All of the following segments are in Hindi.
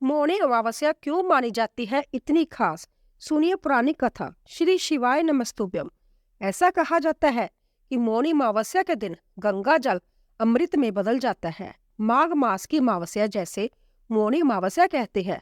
मौनी अमावस्या क्यों मानी जाती है इतनी खास? सुनिए पुरानी कथा। श्री शिवाय नमस्तुभ्यम। ऐसा कहा जाता है कि मौनी अमावस्या के दिन गंगा जल अमृत में बदल जाता है। माघ मास की अमावस्या जैसे मौनी अमावस्या कहते हैं।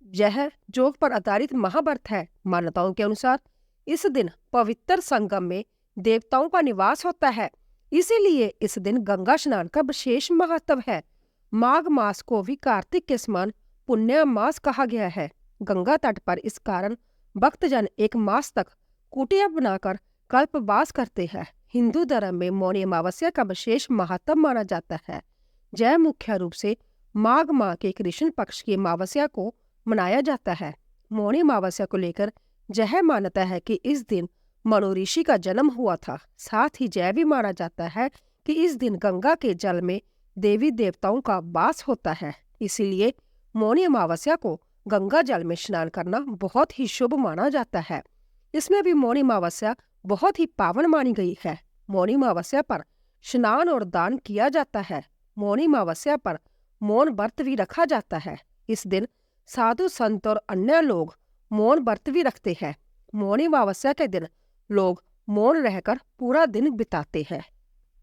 यह जोग पर आधारित महाव्रत है। मान्यताओं के अनुसार इस दिन पवित्र संगम में देवताओं का निवास होता है, इसीलिए इस दिन गंगा स्नान का विशेष महत्व है। माघ मास को भी कार्तिक के समान पुण्य मास कहा गया है। गंगा तट पर इस कारण भक्तजन एक मास तक कुटिया बनाकर कल्पवास करते हैं। हिंदू धर्म में मौनी अमावस्या का विशेष महत्व माना जाता है। यह मुख्य रूप से माघ माह के कृष्ण पक्ष की अमावस्या को मनाया जाता है। मौनी अमावस्या को लेकर यह मान्यता है कि इस दिन मनु ऋषि का जन्म हुआ था। साथ ही यह भी माना जाता है कि इस दिन गंगा के जल में देवी देवताओं का वास होता है। इसीलिए मौनी अमावस्या को गंगा जल में स्नान करना बहुत ही शुभ माना जाता है। इसमें भी मौनी अमावस्या बहुत ही पावन मानी गई है। मौनी अमावस्या पर स्नान और दान किया जाता है। मौनी अमावस्या पर मौन व्रत भी रखा जाता है। इस दिन साधु संत और अन्य लोग मौन व्रत भी रखते हैं। मौनी अमावस्या के दिन लोग मौन रहकर पूरा दिन बिताते हैं।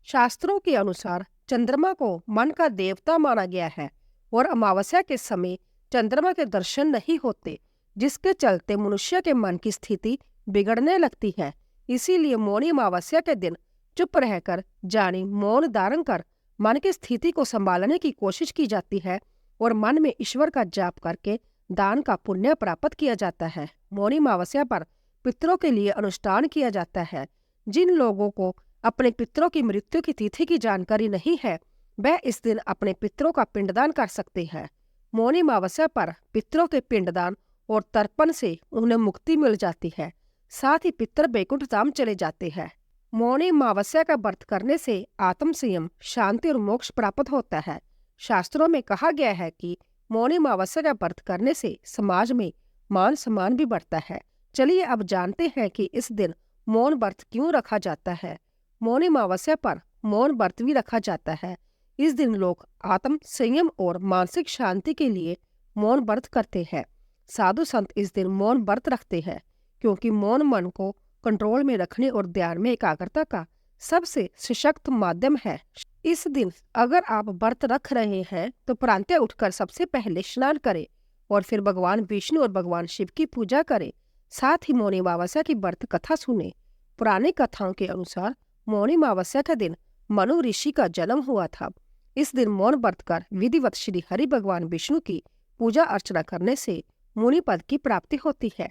शास्त्रों के अनुसार चंद्रमा को मन का देवता माना गया है और अमावस्या के समय चंद्रमा के दर्शन नहीं होते, जिसके चलते मनुष्य के मन की स्थिति बिगड़ने लगती है। इसीलिए मौनी अमावस्या के दिन चुप रहकर जानी मौन धारण कर मन की स्थिति को संभालने की कोशिश की जाती है और मन में ईश्वर का जाप करके दान का पुण्य प्राप्त किया जाता है। मौनी अमावस्या पर पितरों के लिए अनुष्ठान किया जाता है। जिन लोगों को अपने पितरों की मृत्यु की तिथि की जानकारी नहीं है, वह इस दिन अपने पितरों का पिंडदान कर सकते हैं। मौनी अमावस्या पर पितरों के पिंडदान और तर्पण से उन्हें मुक्ति मिल जाती है। साथ ही पितर बैकुंठ धाम चले जाते हैं। मौनी अमावस्या का व्रत करने से आत्म संयम, शांति और मोक्ष प्राप्त होता है। शास्त्रों में कहा गया है कि मौनी अमावस्या का व्रत करने से समाज में मान सम्मान भी बढ़ता है। चलिए अब जानते हैं कि इस दिन मौन व्रत क्यों रखा जाता है। मौनी अमावस्या पर मौन व्रत भी रखा जाता है। इस दिन लोग आत्म संयम और मानसिक शांति के लिए मौन व्रत करते हैं। साधु संत इस दिन मौन व्रत रखते हैं क्योंकि मौन मन को कंट्रोल में रखने और ध्यान में एकाग्रता का सबसे सशक्त माध्यम है। इस दिन अगर आप व्रत रख रहे हैं तो प्रातः उठकर सबसे पहले स्नान करें और फिर भगवान विष्णु और भगवान शिव की पूजा करें। साथ ही मौनी अमावस्या की व्रत कथा सुने। पुरानी कथाओं के अनुसार मौनी अमावस्या के दिन मनु ऋषि का जन्म हुआ था। इस दिन मौन व्रत कर विधिवत श्री हरि भगवान विष्णु की पूजा अर्चना करने से मुनि पद की प्राप्ति होती है।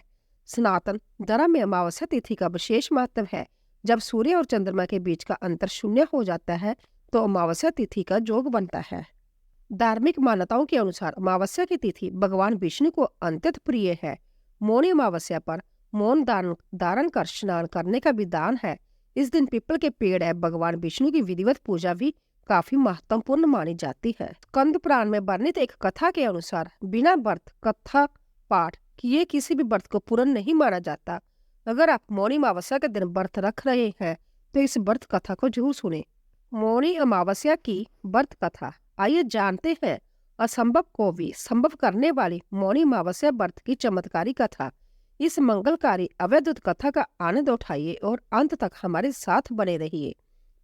सनातन धर्म में अमावस्या तिथि का विशेष महत्व है। जब सूर्य और चंद्रमा के बीच का अंतर शून्य हो जाता है तो अमावस्या तिथि का योग बनता है। धार्मिक मान्यताओं के अनुसार अमावस्या की तिथि भगवान विष्णु को अत्यंत प्रिय है। मौनी अमावस्या पर मौन धारण कर स्नान करने का विधान है। इस दिन पीपल के पेड़ है भगवान विष्णु की विधिवत पूजा भी काफी महत्वपूर्ण मानी जाती है। स्कंद पुराण में वर्णित एक कथा के अनुसार बिना व्रत कथा पाठ किए किसी भी व्रत को पूर्ण नहीं माना जाता। अगर आप मौनी अमावस्या के दिन व्रत रख रहे हैं तो इस व्रत कथा को जरूर सुने। मौनी अमावस्या की व्रत कथा। आइए जानते हैं असंभव को भी संभव करने वाली मौनी अमावस्या व्रत की चमत्कारी कथा। इस मंगलकारी अवैध कथा का आनंद उठाइए और अंत तक हमारे साथ बने रहिए।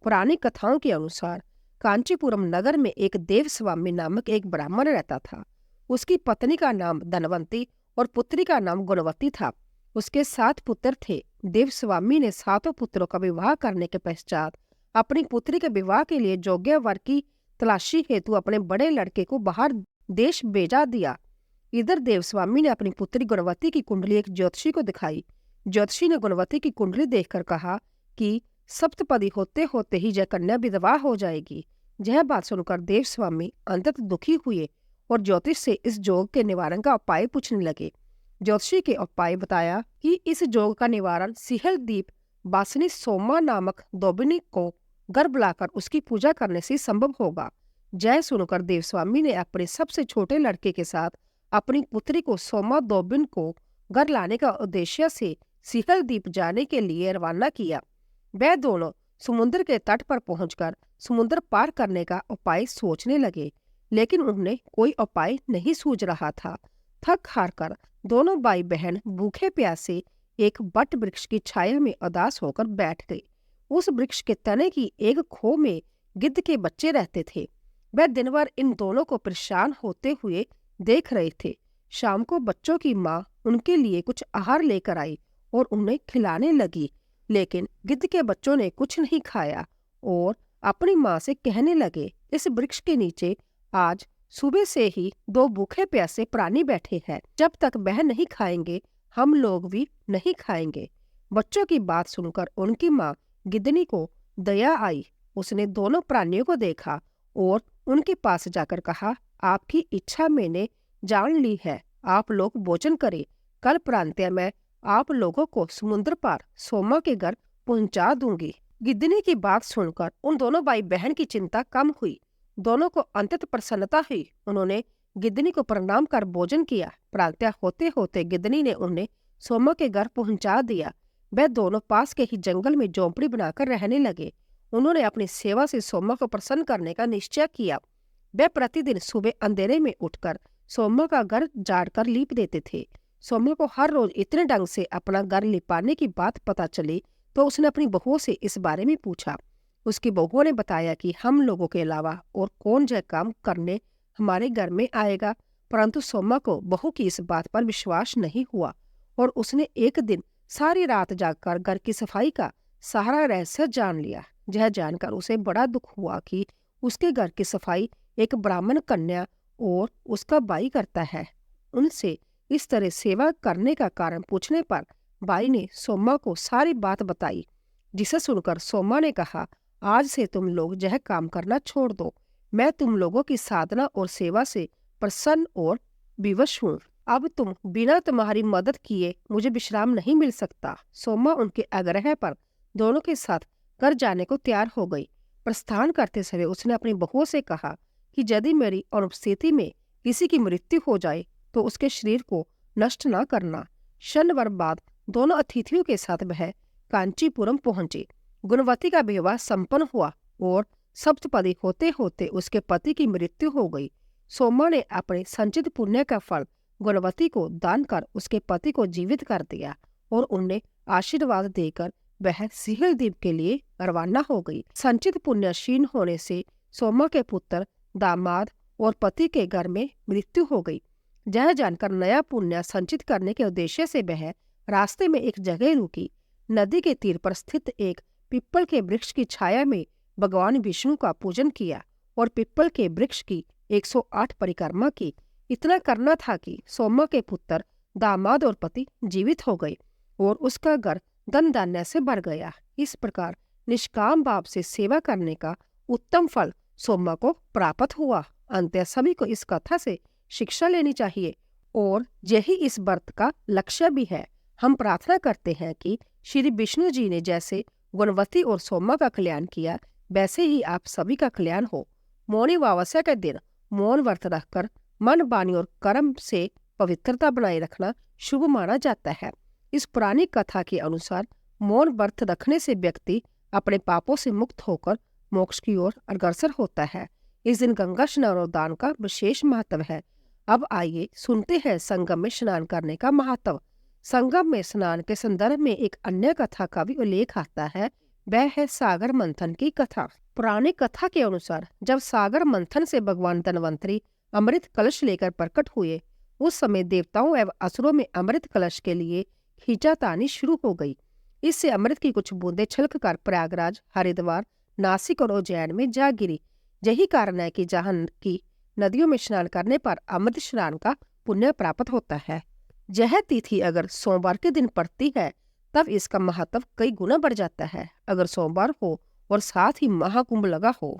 पुरानी कथाओं के अनुसार कांचीपुरम नगर में एक देवस्वामी नामक एक ब्राह्मण रहता था। उसकी पत्नी का नाम धनवंती और पुत्री का नाम गुणवती था। उसके 7 पुत्र थे। देवस्वामी ने 7 पुत्रों का विवाह करने के पश्चात अपनी पुत्री के विवाह के लिए योग्य वर की तलाशी हेतु अपने बड़े लड़के को बाहर देश भेजा दिया। इधर देवस्वामी ने अपनी पुत्री गुणवती की कुंडली एक ज्योतिषी को दिखाई। ज्योतिषी ने गुणवती की कुंडली देखकर कहा कि सप्तपदी होते होते ही यह कन्या विधवा हो जाएगी। यह बात सुनकर देवस्वामी अंततः दुखी हुए और ज्योतिष से इस जोग के निवारण का उपाय पूछने लगे। ज्योतिषी के उपाय बताया कि इस जोग का निवारण सिहल दीप बासनी सोमा नामक दोबिनी को गर्भ लाकर उसकी पूजा करने से संभव होगा। जय सुनकर देवस्वामी ने अपने सबसे छोटे लड़के के साथ अपनी पुत्री को सोमा दोबिन को घर लाने का उद्देश्य से सिहल द्वीप जाने के लिए रवाना किया। वे दोनों समुद्र के तट पर पहुंचकर समुद्र पार करने का उपाय सोचने लगे। लेकिन उन्हें कोई उपाय नहीं सूझ रहा था। थक हार कर दोनों भाई बहन भूखे प्यासे एक बट वृक्ष की छाया में उदास होकर बैठ गए। उस वृक्ष के तने की एक खो में गिद्ध के बच्चे रहते थे। वह दिन भर इन दोनों को परेशान होते हुए देख रहे थे। शाम को बच्चों की माँ उनके लिए कुछ आहार लेकर आई और उन्हें खिलाने लगी, लेकिन गिद्ध के बच्चों ने कुछ नहीं खाया और अपनी माँ से कहने लगे, इस वृक्ष के नीचे आज सुबह से ही दो भूखे प्यासे प्राणी बैठे हैं। जब तक वह नहीं खाएंगे हम लोग भी नहीं खाएंगे। बच्चों की बात सुनकर उनकी माँ गिद्धनी को दया आई। उसने दोनों प्राणियों को देखा और उनके पास जाकर कहा, आपकी इच्छा मैंने जान ली है, आप लोग भोजन करें। कल प्रांत्य मैं आप लोगों को समुद्र पार सोमा के घर पहुंचा दूंगी। गिद्धनी की बात सुनकर उन दोनों भाई बहन की चिंता कम हुई। दोनों को अंततः प्रसन्नता हुई। उन्होंने गिद्धनी को प्रणाम कर भोजन किया। प्रांत्य होते होते गिद्धनी ने उन्हें सोमा के घर पहुंचा दिया। वह दोनों पास के ही जंगल में झोंपड़ी बनाकर रहने लगे। उन्होंने अपनी सेवा से सोमा को प्रसन्न करने का निश्चय किया। वह प्रतिदिन सुबह अंधेरे में उठकर सोमा का घर झाड़कर लीप देते थे। सोमा को हर रोज इतने ढंग से अपना घर लिपाने की बात पता चली तो उसने अपनी बहुओं से इस बारे में पूछा। उसकी बहुओं ने बताया कि हम लोगों के अलावा और कौन यह काम करने हमारे घर में आएगा। परंतु सोमा को बहू की इस बात पर विश्वास नहीं हुआ और उसने एक दिन सारी रात जागकर घर की सफाई का सारा रहस्य जान लिया। यह जानकर उसे बड़ा दुख हुआ कि उसके घर की सफाई एक ब्राह्मण कन्या और उसका भाई करता है। उनसे इस तरह सेवा करने का कारण पूछने पर भाई ने सोमा को सारी बात बताई, जिसे सुनकर सोमा ने कहा, आज से तुम लोग यह काम करना छोड़ दो। मैं तुम लोगों की साधना और सेवा से प्रसन्न और विवश हूँ। अब तुम बिना तुम्हारी मदद किए मुझे विश्राम नहीं मिल सकता। सोमा उनके आग्रह पर दोनों के साथ घर जाने को तैयार हो गई। प्रस्थान करते समय उसने अपनी बहुओं से कहा कि यदि मेरी अनुपस्थिति में किसी की मृत्यु हो जाए तो उसके शरीर को नष्ट न करना। क्षण भर बाद दोनों अतिथियों के साथ वह कांचीपुरम पहुंचे। गुणवती का विवाह संपन्न हुआ और सप्तपदी होते होते उसके पति की मृत्यु हो गई। सोमा ने अपने संचित पुण्य का फल गुणवती को दान कर उसके पति को जीवित कर दिया और उन्हें आशीर्वाद देकर वह सिहल द्वीप के लिए रवाना हो गई। संचित पुण्य क्षीण होने से सोमा के पुत्र, दामाद और पति के घर में मृत्यु हो गई। यह जानकर नया पुण्य संचित करने के उद्देश्य से वह रास्ते में एक जगह रुकी। नदी के तीर पर स्थित एक पिप्पल के वृक्ष की छाया में भगवान विष्णु का पूजन किया और पिप्पल के वृक्ष की 108 परिक्रमा की। इतना करना था कि सोमा के पुत्र, दामाद और पति जीवित हो गए और उसका घर धन धान्य से भर गया। इस प्रकार निष्काम भाव से सेवा करने का उत्तम फल सोमा को प्राप्त हुआ। अंततः सभी को इस कथा से शिक्षा लेनी चाहिए और यही इस व्रत का लक्ष्य भी है। हम प्रार्थना करते हैं कि श्री विष्णु जी ने जैसे गुणवती और सोमा का कल्याण किया, वैसे ही आप सभी का कल्याण हो। मौनी अमावस्या के दिन मौन व्रत रखकर मन, वाणी और कर्म से पवित्रता बनाए रखना शुभ माना जाता है। इस पुरानी कथा के अनुसार मौन व्रत रखने से व्यक्ति अपने पापों से मुक्त होकर मोक्ष की ओर अग्रसर होता है। इस दिन गंगा स्नान और दान का विशेष महत्व है। अब आइए सुनते हैं संगम में स्नान करने का महत्व। संगम में स्नान के संदर्भ में एक अन्य कथा का भी उल्लेख आता है, वह है सागर मंथन की कथा। पुरानी कथा के अनुसार जब सागर मंथन से भगवान धन्वंतरी अमृत कलश लेकर प्रकट हुए, उस समय देवताओं एवं असुरों में अमृत कलश के लिए खींचातानी शुरू हो गई। इससे अमृत की कुछ बूंदें छलककर प्रयागराज, हरिद्वार, नासिक और उज्जैन में जा गिरी। यही कारण है कि जहाँ की नदियों में स्नान करने पर अमृत स्नान का पुण्य प्राप्त होता है। यह तिथि अगर सोमवार के दिन पड़ती है तब इसका महत्व कई गुना बढ़ जाता है। अगर सोमवार हो और साथ ही महाकुंभ लगा हो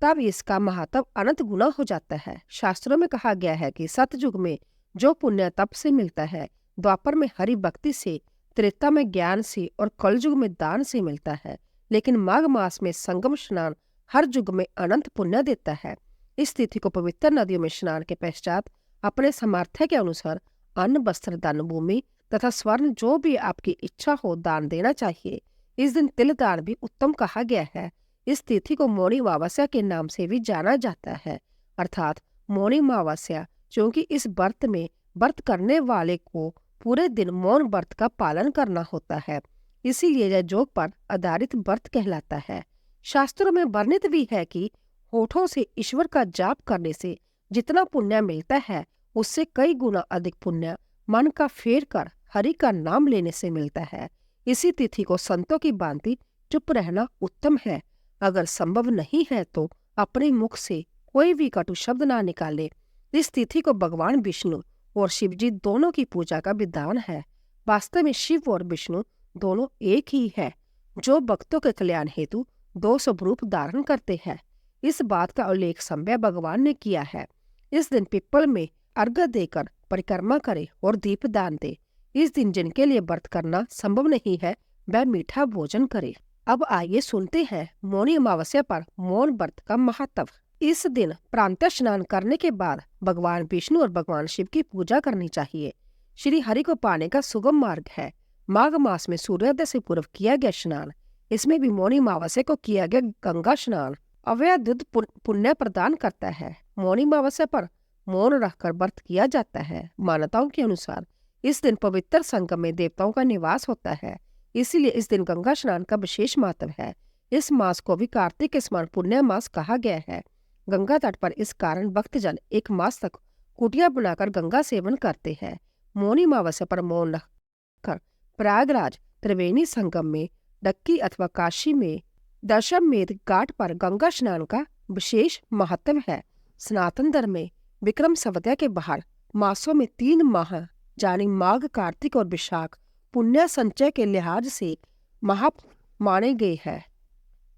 तब इसका महत्व अनंत गुना हो जाता है। शास्त्रों में कहा गया है कि सतयुग में जो पुण्य तप से मिलता है, द्वापर में हरि भक्ति से, त्रेता में ज्ञान से और कलयुग में दान से मिलता है। लेकिन माघ मास में संगम स्नान हर युग में अनंत पुण्य देता है। इस तिथि को पवित्र नदियों में स्नान के पश्चात अपने सामर्थ्य के अनुसार अन्न, वस्त्र, धन, भूमि तथा स्वर्ण जो भी आपकी इच्छा हो दान देना चाहिए। इस दिन तिल दान भी उत्तम कहा गया है। इस तिथि को मौनी अमावस्या के नाम से भी जाना जाता है। अर्थात मौनी अमावस्या, क्योंकि इस व्रत में व्रत करने वाले को पूरे दिन मौन व्रत का पालन करना होता है, इसीलिए यह योग पर आधारित व्रत कहलाता है। शास्त्रों में वर्णित भी है कि होठों से ईश्वर का जाप करने से जितना पुण्य मिलता है, उससे कई गुना अधिक पुण्य मन का फेर कर हरि का नाम लेने से मिलता है। इसी तिथि को संतों की भांति चुप रहना उत्तम है। अगर संभव नहीं है तो अपने मुख से कोई भी कटु शब्द ना निकाले। इस तिथि को भगवान विष्णु और शिव जी दोनों की पूजा का विधान है। वास्तव में शिव और विष्णु दोनों एक ही है, जो भक्तों के कल्याण हेतु दो स्वरूप धारण करते हैं। इस बात का उल्लेख स्वयं भगवान ने किया है। इस दिन पिपल में अर्घ्य देकर परिक्रमा करे और दीप दान दे। इस दिन जिनके लिए व्रत करना संभव नहीं है, वह मीठा भोजन करे। अब आइए सुनते हैं मौनी अमावस्या पर मौन व्रत का महत्व। इस दिन प्रातः स्नान करने के बाद भगवान विष्णु और भगवान शिव की पूजा करनी चाहिए। श्री हरि को पाने का सुगम मार्ग है माघ मास में सूर्योदय से पूर्व किया गया स्नान। इसमें भी मौनी अमावस्या को किया गया गंगा स्नान अव्यवहित पुण्य प्रदान करता है। मौनी अमावस्या पर मौन रखकर व्रत किया जाता है। मान्यताओं के अनुसार इस दिन पवित्र संगम में देवताओं का निवास होता है, इसीलिए इस दिन गंगा स्नान का विशेष महत्व है। इस मास को भी कार्तिक के समान पुण्य मास कहा गया है। गंगा तट पर इस कारण भक्तजन एक मास तक कुटिया बनाकर गंगा सेवन करते हैं। मौनी अमावस्या पर मौन रखकर प्रयागराज त्रिवेणी संगम में, डक्की अथवा काशी में दशमेध घाट पर गंगा स्नान का विशेष महत्व है। सनातन धर्म में विक्रम संवत के बाहर मासों में 3 माह यानी माघ, कार्तिक और विशाख पुण्य संचय के लिहाज से महा माने गए हैं।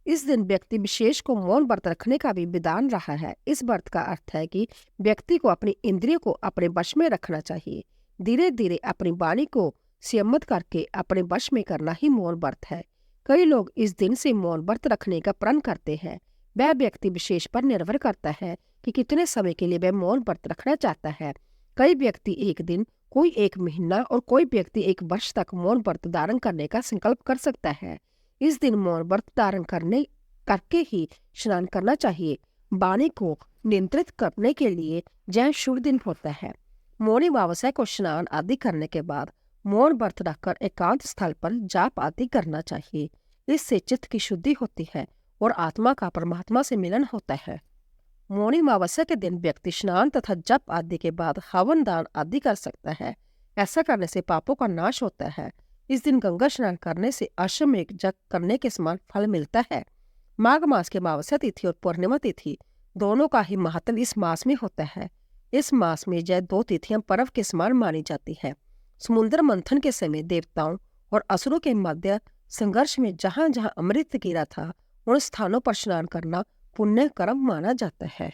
इस दिन व्यक्ति विशेष को मौन व्रत रखने का भी विधान रहा है। इस व्रत का अर्थ है कि व्यक्ति को अपनी इंद्रियों को अपने वश में रखना चाहिए। धीरे धीरे अपनी वाणी को संयमित करके अपने वश में करना ही मौन व्रत है। कई लोग इस दिन से मौन व्रत रखने का प्रण करते हैं। वह व्यक्ति विशेष पर निर्भर करता है कि कितने समय के लिए वह मौन व्रत रखना चाहता है। कई व्यक्ति एक दिन, कोई 1 महीना और कोई व्यक्ति 1 वर्ष तक मौन व्रत धारण करने का संकल्प कर सकता है। इस दिन मौन व्रत धारण करके ही स्नान करना चाहिए। वाणी को नियंत्रित करने के लिए यह शुभ दिन होता है। मौनी अमावस्या को स्नान आदि करने के बाद मौन व्रत रखकर एकांत स्थल पर जाप आदि करना चाहिए। इससे चित्त की शुद्धि होती है और आत्मा का परमात्मा से मिलन होता है। मौनी अमावस्या के दिन व्यक्ति स्नान तथा जप आदि के बाद हवन दान आदि कर सकता है। ऐसा करने से पापों का नाश होता है। इस दिन गंगा स्नान करने से अश्वमेध यज्ञ करने के समान फल मिलता है। माघ मास की अमावस्या तिथि और पूर्णिमा तिथि दोनों का ही महत्व इस मास में होता है। इस मास में यह 2 तिथियां पर्व के समान मानी जाती है। समुद्र मंथन के समय देवताओं और असुरों के मध्य संघर्ष में जहां जहां अमृत गिरा था, उन स्थानों पर स्नान करना पुण्य कर्म माना जाता है।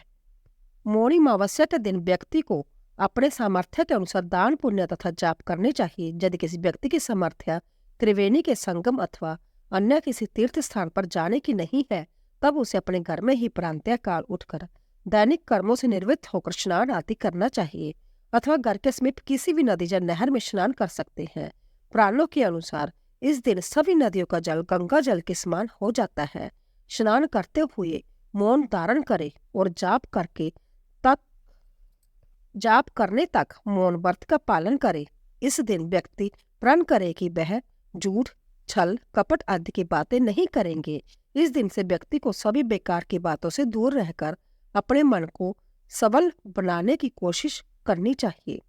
मौनी अमावस्या के दिन व्यक्ति को अपने सामर्थ्य के अनुसार दान पुण्य तथा जाप करने चाहिए। यदि किसी व्यक्ति की सामर्थ्य त्रिवेणी के संगम अथवा अन्य किसी तीर्थ स्थान पर जाने की नहीं है, तब उसे अपने घर में ही प्रांतः काल उठकर दैनिक कर्मों से निवृत्त होकर स्नान आदि करना चाहिए, अथवा घर के समीप किसी भी नदी या नहर में स्नान कर सकते हैं। पुराणों के अनुसार इस दिन सभी नदियों का जल गंगा जल के समान हो जाता है। स्नान करते हुए मौन धारण करे और जाप करने तक मौन व्रत का पालन करे। इस दिन व्यक्ति प्रण करे कि वह झूठ, छल, कपट आदि की बातें नहीं करेंगे। इस दिन से व्यक्ति को सभी बेकार की बातों से दूर रहकर अपने मन को सबल बनाने की कोशिश करनी चाहिए।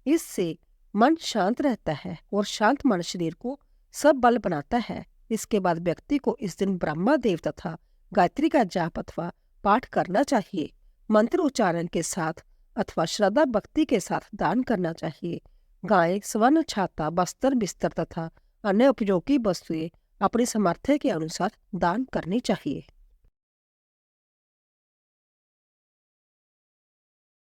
इससे मन शांत रहता है और शांत मन शरीर को सबल बनाता है। इसके बाद व्यक्ति को इस दिन ब्रह्मा देव तथा गायत्री का जाप अथवा पाठ करना चाहिए। मंत्र उच्चारण के साथ अथवा श्रद्धा भक्ति के साथ दान करना चाहिए। गाय, स्वर्ण, छाता, बस्तर, बिस्तर तथा अन्य उपयोगी वस्तुएं अपनी सामर्थ्य के अनुसार दान करनी चाहिए।